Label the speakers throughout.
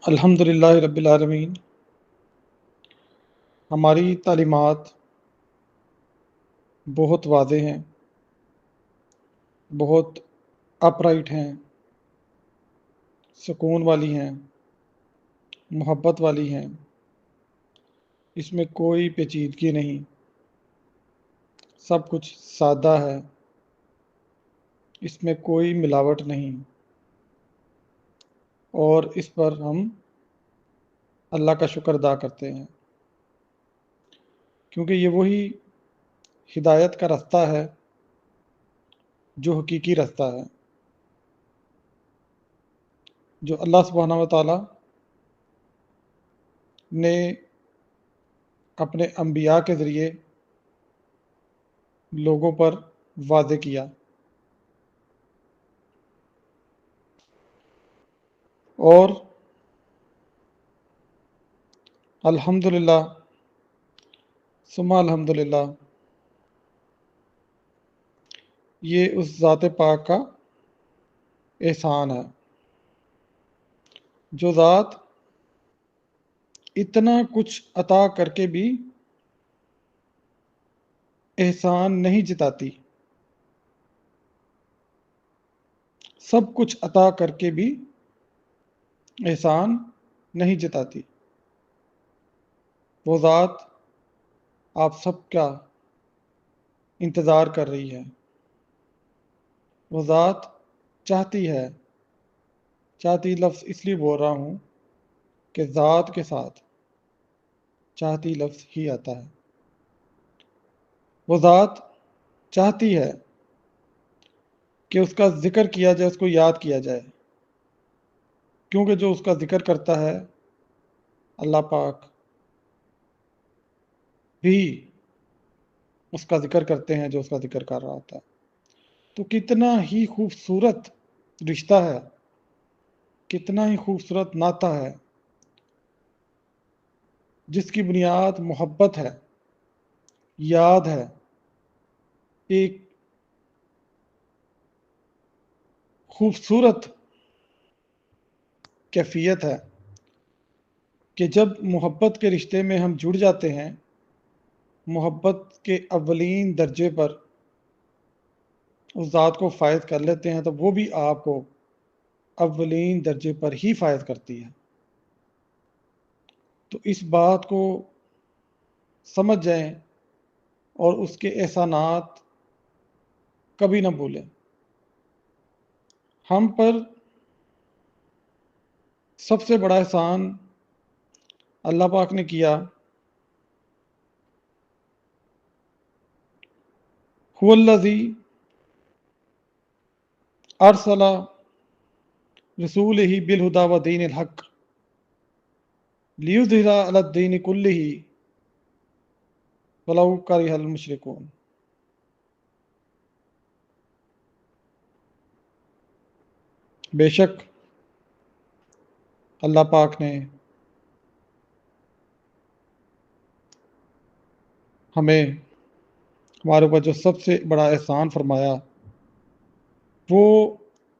Speaker 1: الحمدللہ رب العالمین۔ ہماری تعلیمات بہت واضح ہیں، بہت اپ رائٹ ہیں، سکون والی ہیں، محبت والی ہیں۔ اس میں کوئی پیچیدگی نہیں، سب کچھ سادہ ہے، اس میں کوئی ملاوٹ نہیں، اور اس پر ہم اللہ کا شکر ادا کرتے ہیں، کیونکہ یہ وہی ہدایت کا راستہ ہے جو حقیقی راستہ ہے، جو اللہ سبحانہ و تعالی نے اپنے انبیاء کے ذریعے لوگوں پر واضح کیا۔ اور الحمدللہ ثم الحمدللہ، یہ اس ذات پاک کا احسان ہے، جو ذات اتنا کچھ عطا کر کے بھی احسان نہیں جتاتی، سب کچھ عطا کر کے بھی احسان نہیں جتاتی۔ وہ ذات آپ سب کا انتظار کر رہی ہے، وہ ذات چاہتی ہے، چاہتی لفظ اس لیے بول رہا ہوں کہ ذات کے ساتھ چاہتی لفظ ہی آتا ہے۔ وہ ذات چاہتی ہے کہ اس کا ذکر کیا جائے، اس کو یاد کیا جائے، کیونکہ جو اس کا ذکر کرتا ہے اللہ پاک بھی اس کا ذکر کرتے ہیں جو اس کا ذکر کر رہا ہوتا ہے۔ تو کتنا ہی خوبصورت رشتہ ہے، کتنا ہی خوبصورت ناطہ ہے، جس کی بنیاد محبت ہے، یاد ہے، ایک خوبصورت کیفیت ہے کہ جب محبت کے رشتے میں ہم جڑ جاتے ہیں، محبت کے اولین درجے پر اس ذات کو فائز کر لیتے ہیں، تو وہ بھی آپ کو اولین درجے پر ہی فائز کرتی ہے۔ تو اس بات کو سمجھ جائیں اور اس کے احسانات کبھی نہ بھولیں۔ ہم پر سب سے بڑا احسان اللہ پاک نے کیا هو الذی ارسل رسولہ بالہدی ودین الحق لیظہرہ علی الدین کلہ ولو کرہ المشرکون۔ بے شک اللہ پاک نے ہمیں ہمارے اوپر جو سب سے بڑا احسان فرمایا، وہ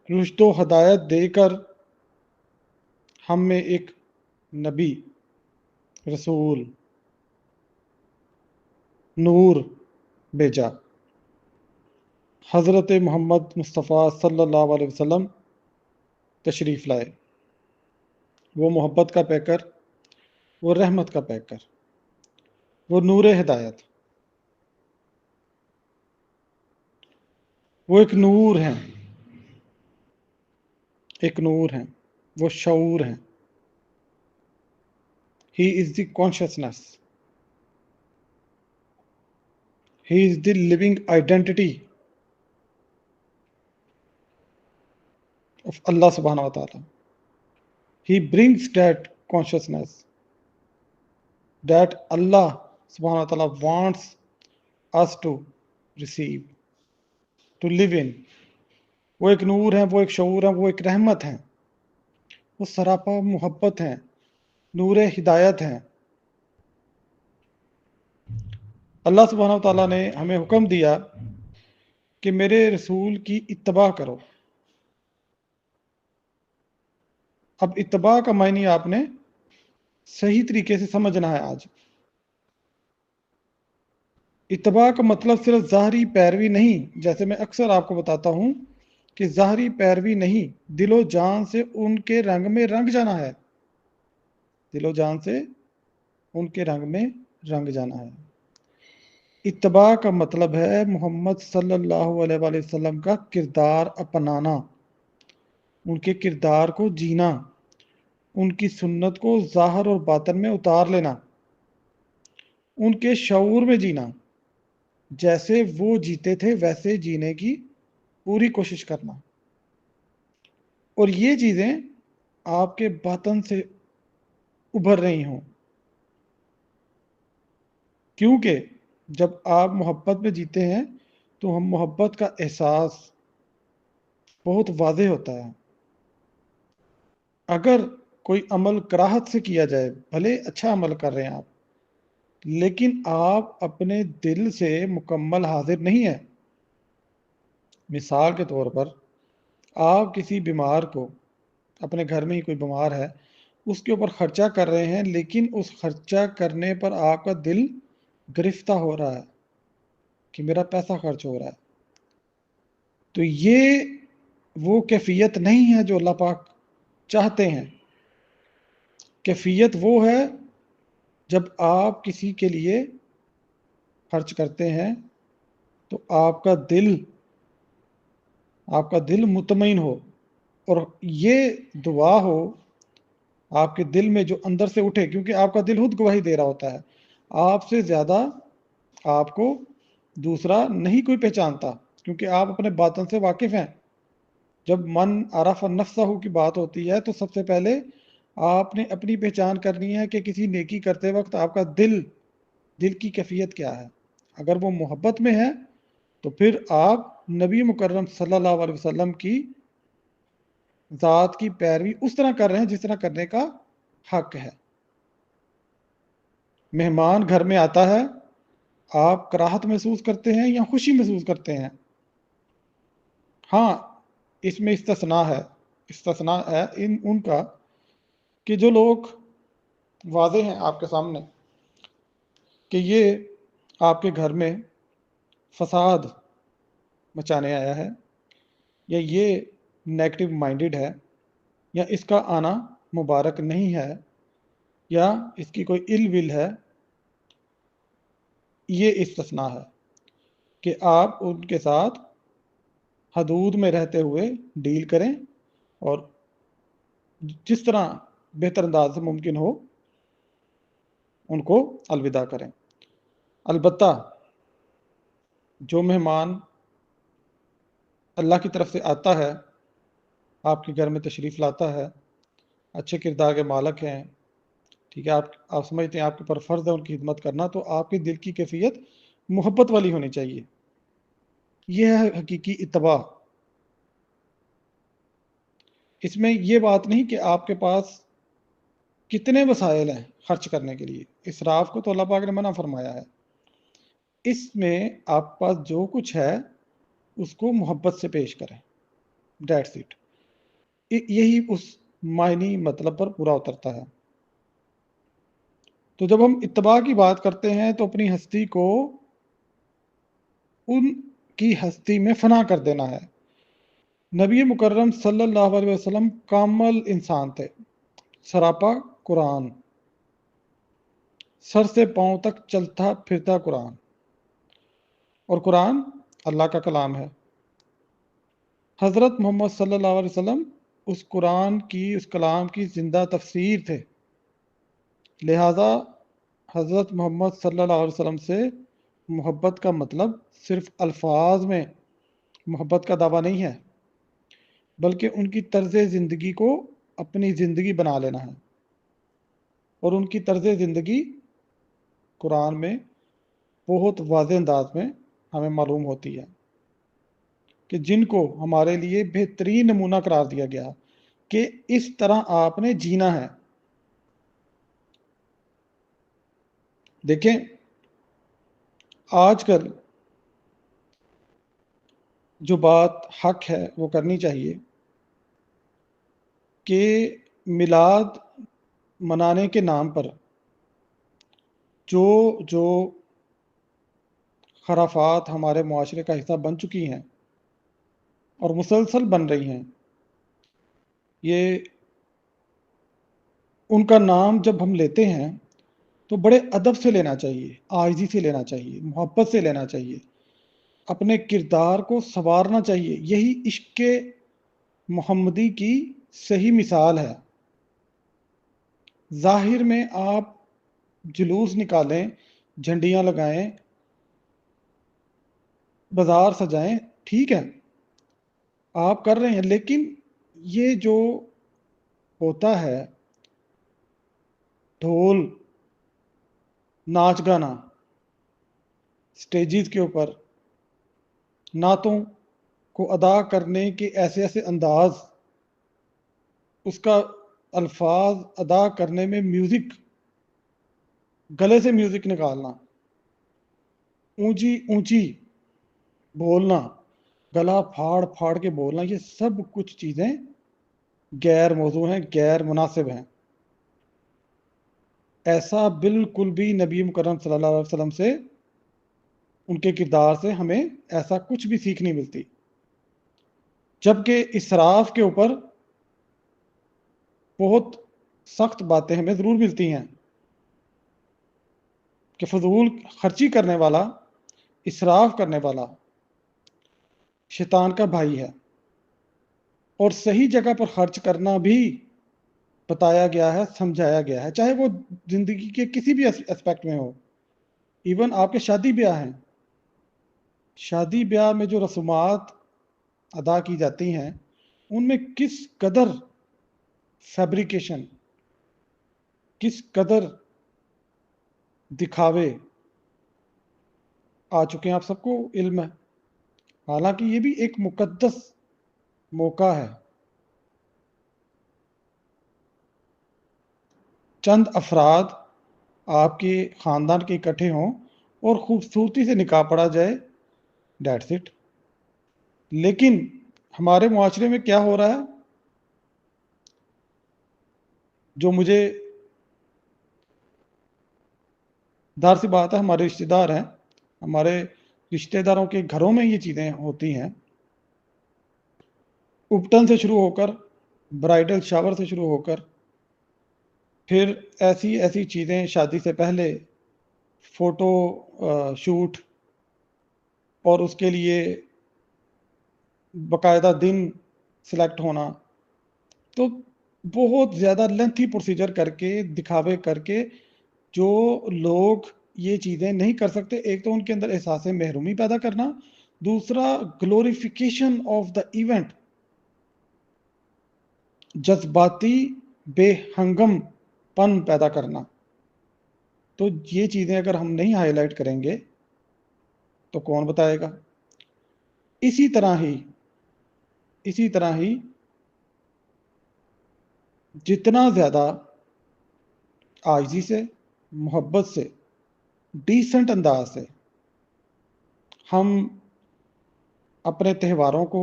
Speaker 1: رشد و ہدایت دے کر ہم میں ایک نبی، رسول، نور بھیجا، حضرت محمد مصطفیٰ صلی اللہ علیہ وسلم تشریف لائے۔ وہ محبت کا پیکر، وہ رحمت کا پیکر، وہ نور ہدایت، وہ ایک نور ہیں، ایک نور ہیں، وہ شعور ہیں۔ He is the consciousness. He is the living identity of Allah subhanahu wa ta'ala. He brings that consciousness that Allah subhanahu wa ta'ala wants us to receive, to live in. وہ ایک نور ہیں، وہ ایک شعور ہیں، وہ ایک رحمت ہیں، وہ سراپا محبت ہیں، نور ہدایت ہیں۔ اللہ سبحانہ و تعالیٰ نے ہمیں حکم دیا کہ میرے رسول کی اتباع کرو، اب اتباع کا معنی آپ نے صحیح طریقے سے سمجھنا ہے آج۔ اتباع کا مطلب صرف ظاہری پیروی نہیں، جیسے میں اکثر آپ کو بتاتا ہوں کہ ظاہری پیروی نہیں، دل و جان سے ان کے رنگ میں رنگ جانا ہے، دل و جان سے ان کے رنگ میں رنگ جانا ہے۔ اتباع کا مطلب ہے محمد صلی اللہ علیہ وآلہ وسلم کا کردار اپنانا، ان کے کردار کو جینا، ان کی سنت کو ظاہر اور باطن میں اتار لینا، ان کے شعور میں جینا، جیسے وہ جیتے تھے ویسے جینے کی پوری کوشش کرنا، اور یہ چیزیں آپ کے باطن سے ابھر رہی ہوں، کیونکہ جب آپ محبت میں جیتے ہیں تو ہم محبت کا احساس بہت واضح ہوتا ہے۔ اگر کوئی عمل کراہت سے کیا جائے، بھلے اچھا عمل کر رہے ہیں آپ، لیکن آپ اپنے دل سے مکمل حاضر نہیں ہیں۔ مثال کے طور پر آپ کسی بیمار کو، اپنے گھر میں ہی کوئی بیمار ہے، اس کے اوپر خرچہ کر رہے ہیں، لیکن اس خرچہ کرنے پر آپ کا دل گرفتہ ہو رہا ہے کہ میرا پیسہ خرچ ہو رہا ہے، تو یہ وہ کیفیت نہیں ہے جو اللہ پاک چاہتے ہیں۔ کیفیت وہ ہے جب آپ کسی کے لیے خرچ کرتے ہیں تو آپ کا دل مطمئن ہو، اور یہ دعا ہو آپ کے دل میں جو اندر سے اٹھے، کیونکہ آپ کا دل خود گواہی دے رہا ہوتا ہے، آپ سے زیادہ آپ کو دوسرا نہیں کوئی پہچانتا، کیونکہ آپ اپنے باطن سے واقف ہیں۔ جب من عرف نفسہ کی بات ہوتی ہے تو سب سے پہلے آپ نے اپنی پہچان کرنی ہے کہ کسی نیکی کرتے وقت آپ کا دل کی کیفیت کیا ہے۔ اگر وہ محبت میں ہے تو پھر آپ نبی مکرم صلی اللہ علیہ وسلم کی ذات کی پیروی اس طرح کر رہے ہیں جس طرح کرنے کا حق ہے۔ مہمان گھر میں آتا ہے، آپ کراہت محسوس کرتے ہیں یا خوشی محسوس کرتے ہیں؟ ہاں، اس میں استثناء ہے ان کا کہ جو لوگ واضح ہیں آپ کے سامنے کہ یہ آپ کے گھر میں فساد مچانے آیا ہے، یا یہ نیگیٹو مائنڈڈ ہے، یا اس کا آنا مبارک نہیں ہے، یا اس کی کوئی ال ول ہے، یہ استثناء ہے کہ آپ ان کے ساتھ حدود میں رہتے ہوئے ڈیل کریں، اور جس طرح بہتر انداز سے ممکن ہو ان کو الوداع کریں۔ البتہ جو مہمان اللہ کی طرف سے آتا ہے، آپ کے گھر میں تشریف لاتا ہے، اچھے کردار کے مالک ہیں، ٹھیک ہے، آپ سمجھتے ہیں آپ کے اوپر فرض ہے ان کی خدمت کرنا، تو آپ کے دل کی کیفیت محبت والی ہونی چاہیے۔ یہ ہے حقیقی اتباع۔ اس میں یہ بات نہیں کہ آپ کے پاس کتنے وسائل ہیں خرچ کرنے کے لیے، اسراف کو تو اللہ پاک نے منع فرمایا ہے۔ اس میں آپ پاس جو کچھ ہے اس کو محبت سے پیش کریں، دیٹس اٹ۔ یہی اس معنی مطلب پر پورا اترتا ہے۔ تو جب ہم اتباع کی بات کرتے ہیں تو اپنی ہستی کو ان کی ہستی میں فنا کر دینا ہے۔ نبی مکرم صلی اللہ علیہ وسلم کامل انسان تھے، سراپا قرآن، سر سے پاؤں تک چلتا پھرتا قرآن، اور قرآن اللہ کا کلام ہے۔ حضرت محمد صلی اللہ علیہ وسلم اس قرآن کی، اس کلام کی زندہ تفسیر تھے، لہذا حضرت محمد صلی اللہ علیہ وسلم سے محبت کا مطلب صرف الفاظ میں محبت کا دعویٰ نہیں ہے، بلکہ ان کی طرز زندگی کو اپنی زندگی بنا لینا ہے، اور ان کی طرز زندگی قرآن میں بہت واضح انداز میں ہمیں معلوم ہوتی ہے، کہ جن کو ہمارے لیے بہترین نمونہ قرار دیا گیا کہ اس طرح آپ نے جینا ہے۔ دیکھیں، آج کل جو بات حق ہے وہ کرنی چاہیے کہ میلاد منانے کے نام پر جو خرافات ہمارے معاشرے کا حصہ بن چکی ہیں اور مسلسل بن رہی ہیں، یہ ان کا نام جب ہم لیتے ہیں تو بڑے ادب سے لینا چاہیے، عاجزی سے لینا چاہیے، محبت سے لینا چاہیے، اپنے کردار کو سنوارنا چاہیے۔ یہی عشق محمدی کی صحیح مثال ہے۔ ظاہر میں آپ جلوس نکالیں، جھنڈیاں لگائیں، بازار سجائیں، ٹھیک ہے آپ کر رہے ہیں، لیکن یہ جو ہوتا ہے ڈھول ناچ گانا سٹیجز کے اوپر، نعتوں کو ادا کرنے کے ایسے ایسے انداز، اس کا الفاظ ادا کرنے میں میوزک، گلے سے میوزک نکالنا، اونچی اونچی بولنا، گلا پھاڑ پھاڑ کے بولنا، یہ سب کچھ چیزیں غیر موضوع ہیں، غیر مناسب ہیں۔ ایسا بالکل بھی نبی مکرم صلی اللہ علیہ وسلم سے، ان کے کردار سے ہمیں ایسا کچھ بھی سیکھ نہیں ملتی۔ جبکہ اسراف کے اوپر بہت سخت باتیں ہمیں ضرور ملتی ہیں کہ فضول خرچی کرنے والا، اسراف کرنے والا شیطان کا بھائی ہے، اور صحیح جگہ پر خرچ کرنا بھی بتایا گیا ہے، سمجھایا گیا ہے، چاہے وہ زندگی کے کسی بھی اسپیکٹ میں ہو۔ ایون آپ کے شادی بیاہ ہیں، شادی بیاہ میں جو رسومات ادا کی جاتی ہیں ان میں کس قدر فیبریکیشن، کس قدر دکھاوے آ چکے ہیں، آپ سب کو علم ہے۔ حالانکہ یہ بھی ایک مقدس موقع ہے، چند افراد آپ کے خاندان کے اکٹھے ہوں اور خوبصورتی سے نکاح پڑا جائے، دیٹس اٹ۔ لیکن ہمارے معاشرے میں کیا ہو رہا ہے، جو مجھے ظاہر سی بات ہے، ہمارے رشتہ دار ہیں، ہمارے رشتہ داروں کے گھروں میں یہ چیزیں ہوتی ہیں، اپٹن سے شروع ہو کر، برائڈل شاور سے شروع ہو کر، پھر ایسی ایسی چیزیں شادی سے پہلے، فوٹو شوٹ، اور اس کے لیے باقاعدہ دن سلیکٹ ہونا، تو بہت زیادہ لینتھی پروسیجر کر کے، دکھاوے کر کے، جو لوگ یہ چیزیں نہیں کر سکتے، ایک تو ان کے اندر احساس محرومی پیدا کرنا، دوسرا گلوریفیکیشن آف دا ایونٹ، جذباتی بے ہنگم پن پیدا کرنا۔ تو یہ چیزیں اگر ہم نہیں ہائی لائٹ کریں گے تو کون بتائے گا؟ اسی طرح ہی جتنا زیادہ عاجزی سے، محبت سے، ڈیسنٹ انداز سے ہم اپنے تہواروں کو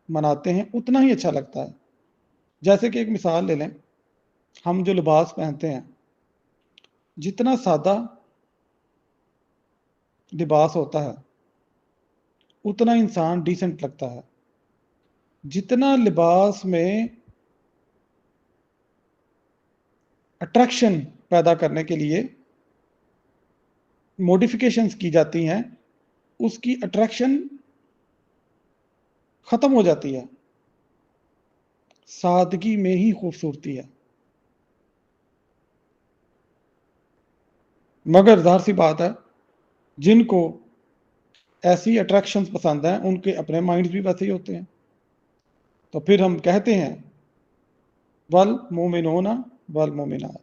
Speaker 1: مناتے ہیں، اتنا ہی اچھا لگتا ہے۔ جیسے کہ ایک مثال لے لیں، ہم جو لباس پہنتے ہیں، جتنا سادہ لباس ہوتا ہے اتنا انسان ڈیسنٹ لگتا ہے۔ جتنا لباس میں اٹریکشن پیدا کرنے کے لیے موڈیفیکیشنز کی جاتی ہیں، اس کی اٹریکشن ختم ہو جاتی ہے۔ سادگی میں ہی خوبصورتی ہے۔ مگر ظاہر سی بات ہے، جن کو ایسی اٹریکشنز پسند ہیں ان کے اپنے مائنڈز بھی ویسے ہی ہوتے ہیں۔ تو پھر ہم کہتے ہیں والمومنون والمومنات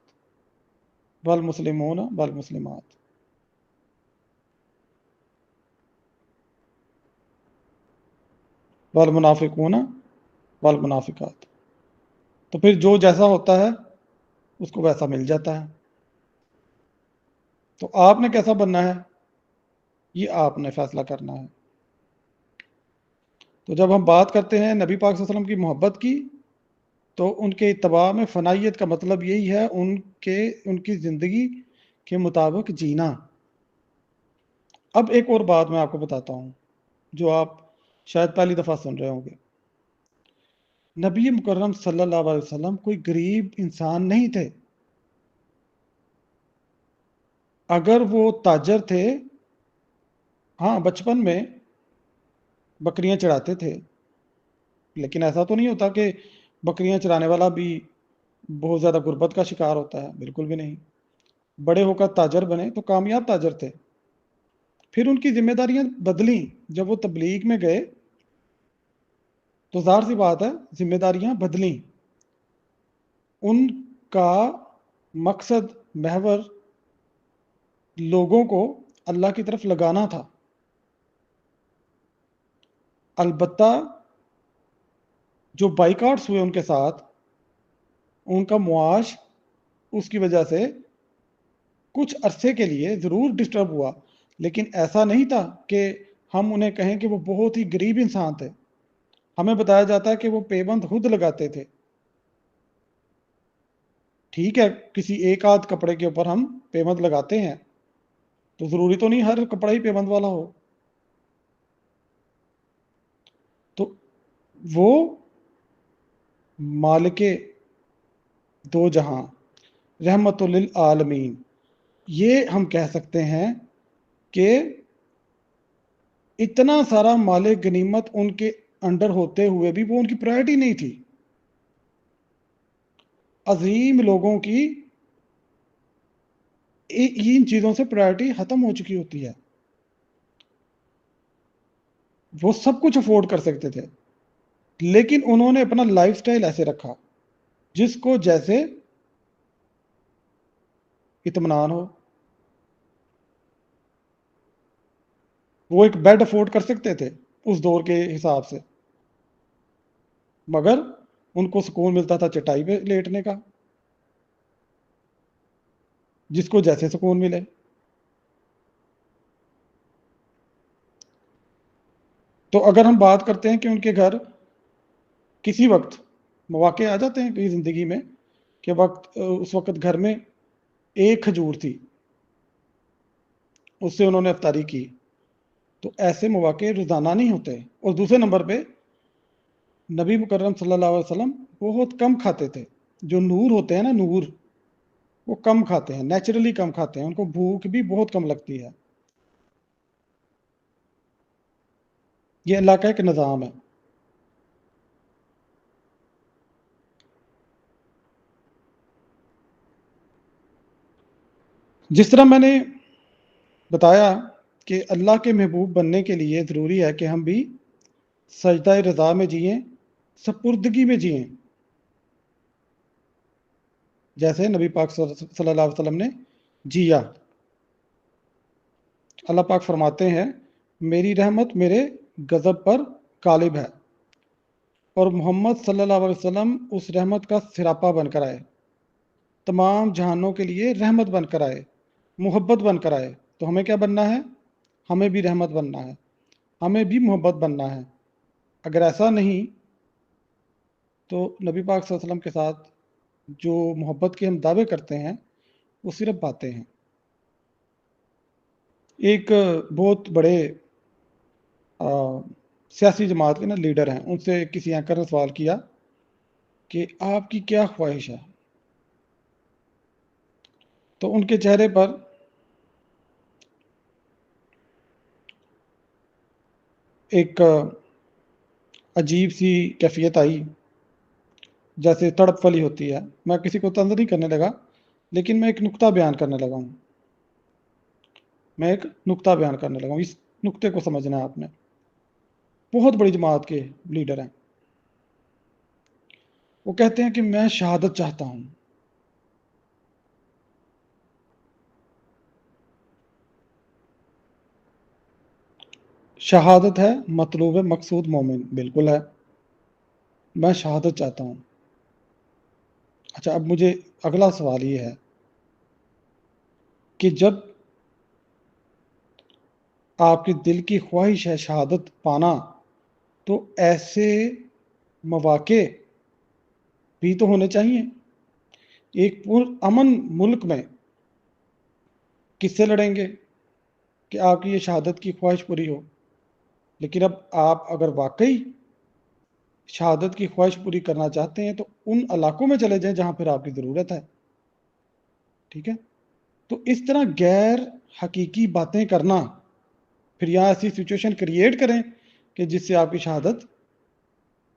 Speaker 1: والمسلمون والمسلمات، والمنافقون والمنافقات۔ تو پھر جو جیسا ہوتا ہے اس کو ویسا مل جاتا ہے۔ تو آپ نے کیسا بننا ہے یہ آپ نے فیصلہ کرنا ہے۔ تو جب ہم بات کرتے ہیں نبی پاک صلی اللہ علیہ وسلم کی محبت کی، تو ان کے اتباع میں فنائیت کا مطلب یہی ہے ان کی زندگی کے مطابق جینا۔ اب ایک اور بات میں آپ کو بتاتا ہوں جو آپ شاید پہلی دفعہ سن رہے ہوں گے۔ نبی مکرم صلی اللہ علیہ وسلم کوئی غریب انسان نہیں تھے۔ اگر وہ تاجر تھے، ہاں بچپن میں بکریاں چراتے تھے، لیکن ایسا تو نہیں ہوتا کہ بکریاں چرانے والا بھی بہت زیادہ غربت کا شکار ہوتا ہے، بالکل بھی نہیں۔ بڑے ہو کر تاجر بنے تو کامیاب تاجر تھے۔ پھر ان کی ذمہ داریاں بدلیں، جب وہ تبلیغ میں گئے تو ظاہر سی بات ہے ذمہ داریاں بدلیں۔ ان کا مقصد محور لوگوں کو اللہ کی طرف لگانا تھا۔ البتہ جو بائیکاٹس ہوئے ان کے ساتھ، ان کا معاش اس کی وجہ سے کچھ عرصے کے لیے ضرور ڈسٹرب ہوا، لیکن ایسا نہیں تھا کہ ہم انہیں کہیں کہ وہ بہت ہی غریب انسان تھے۔ ہمیں بتایا جاتا ہے کہ وہ پیبند خود لگاتے تھے۔ ٹھیک ہے، کسی ایک آدھ کپڑے کے اوپر ہم پیبند لگاتے ہیں، تو ضروری تو نہیں ہر کپڑا ہی پیبند والا ہو۔ تو وہ مالک دو جہاں، رحمت للعالمین، یہ ہم کہہ سکتے ہیں کہ اتنا سارا مال غنیمت ان کے انڈر ہوتے ہوئے بھی وہ ان کی پرائرٹی نہیں تھی۔ عظیم لوگوں کی ان چیزوں سے پرائرٹی ختم ہو چکی ہوتی ہے۔ وہ سب کچھ افورڈ کر سکتے تھے، لیکن انہوں نے اپنا لائف سٹائل ایسے رکھا جس کو جیسے اطمینان ہو۔ وہ ایک بیڈ افورڈ کر سکتے تھے اس دور کے حساب سے، مگر ان کو سکون ملتا تھا چٹائی پہ لیٹنے کا، جس کو جیسے سکون ملے۔ تو اگر ہم بات کرتے ہیں کہ ان کے گھر کسی وقت مواقع آ جاتے ہیں کہیں زندگی میں کہ اس وقت گھر میں ایک کھجور تھی، اس سے انہوں نے افطاری کی، تو ایسے مواقع روزانہ نہیں ہوتے۔ اور دوسرے نمبر پہ نبی مکرم صلی اللہ علیہ وسلم بہت کم کھاتے تھے۔ جو نور ہوتے ہیں نا، نور، وہ کم کھاتے ہیں، نیچرلی کم کھاتے ہیں، ان کو بھوک بھی بہت کم لگتی ہے۔ یہ اللہ کا ایک نظام ہے۔ جس طرح میں نے بتایا کہ اللہ کے محبوب بننے کے لیے ضروری ہے کہ ہم بھی سجدہ رضا میں جئیں، سپردگی میں جئیں، جیسے نبی پاک صلی اللہ علیہ وسلم نے جیا۔ اللہ پاک فرماتے ہیں میری رحمت میرے غضب پر غالب ہے، اور محمد صلی اللہ علیہ وسلم اس رحمت کا سراپا بن کر آئے، تمام جہانوں کے لیے رحمت بن کر آئے، محبت بن کر آئے۔ تو ہمیں کیا بننا ہے؟ ہمیں بھی رحمت بننا ہے، ہمیں بھی محبت بننا ہے۔ اگر ایسا نہیں تو نبی پاک صلی اللہ علیہ وسلم کے ساتھ جو محبت کے ہم دعوے کرتے ہیں وہ صرف باتیں ہیں۔ ایک بہت بڑے سیاسی جماعت کے نا لیڈر ہیں، ان سے کسی اینکر نے سوال کیا کہ آپ کی کیا خواہش ہے؟ تو ان کے چہرے پر ایک عجیب سی کیفیت آئی، جیسے تڑپ والی ہوتی ہے۔ میں کسی کو طنز نہیں کرنے لگا، لیکن میں ایک نقطہ بیان کرنے لگا ہوں، اس نقطے کو سمجھنا ہے آپ نے۔ بہت بڑی جماعت کے لیڈر ہیں، وہ کہتے ہیں کہ میں شہادت چاہتا ہوں۔ شہادت ہے مطلوب مقصود مومن، بالکل ہے، میں شہادت چاہتا ہوں۔ اچھا، اب مجھے اگلا سوال یہ ہے کہ جب آپ کے دل کی خواہش ہے شہادت پانا، تو ایسے مواقع بھی تو ہونے چاہیے. ایک پرامن ملک میں کس سے لڑیں گے کہ آپ کی یہ شہادت کی خواہش پوری ہو؟ لیکن اب آپ اگر واقعی شہادت کی خواہش پوری کرنا چاہتے ہیں تو ان علاقوں میں چلے جائیں جہاں پھر آپ کی ضرورت ہے. ٹھیک ہے. تو اس طرح غیر حقیقی باتیں کرنا، پھر یہاں ایسی سچویشن کریٹ کریں کہ جس سے آپ کی شہادت،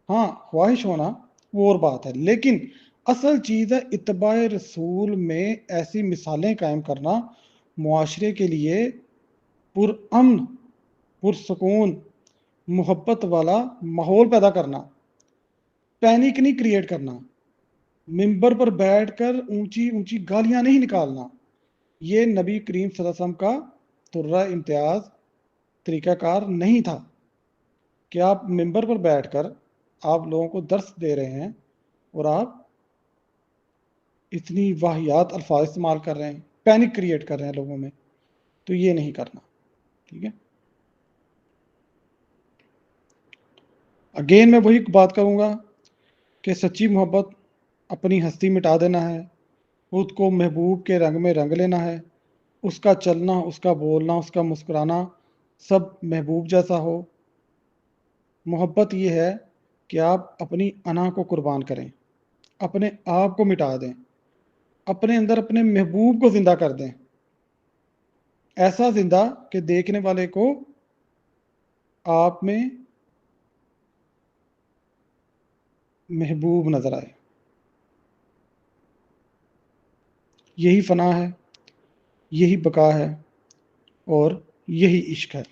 Speaker 1: ہاں خواہش ہونا وہ اور بات ہے، لیکن اصل چیز ہے اتباع رسول میں ایسی مثالیں قائم کرنا، معاشرے کے لیے پرامن، پرسکون، محبت والا ماحول پیدا کرنا، پینک نہیں کریٹ کرنا، ممبر پر بیٹھ کر اونچی اونچی گالیاں نہیں نکالنا. یہ نبی کریم صلی اللہ علیہ وسلم کا ترہ امتیاز طریقہ کار نہیں تھا کہ آپ ممبر پر بیٹھ کر آپ لوگوں کو درس دے رہے ہیں اور آپ اتنی واہیات الفاظ استعمال کر رہے ہیں، پینک کریٹ کر رہے ہیں لوگوں میں. تو یہ نہیں کرنا. ٹھیک ہے. اگین میں وہی بات کروں گا کہ سچی محبت اپنی ہستی مٹا دینا ہے، خود کو محبوب کے رنگ میں رنگ لینا ہے، اس کا چلنا، اس کا بولنا، اس کا مسکرانا سب محبوب جیسا ہو. محبت یہ ہے کہ آپ اپنی انا کو قربان کریں، اپنے آپ کو مٹا دیں، اپنے اندر اپنے محبوب کو زندہ کر دیں، ایسا زندہ کہ دیکھنے والے کو آپ میں محبوب نظر آئے. یہی فنا ہے، یہی بقا ہے، اور یہی عشق ہے.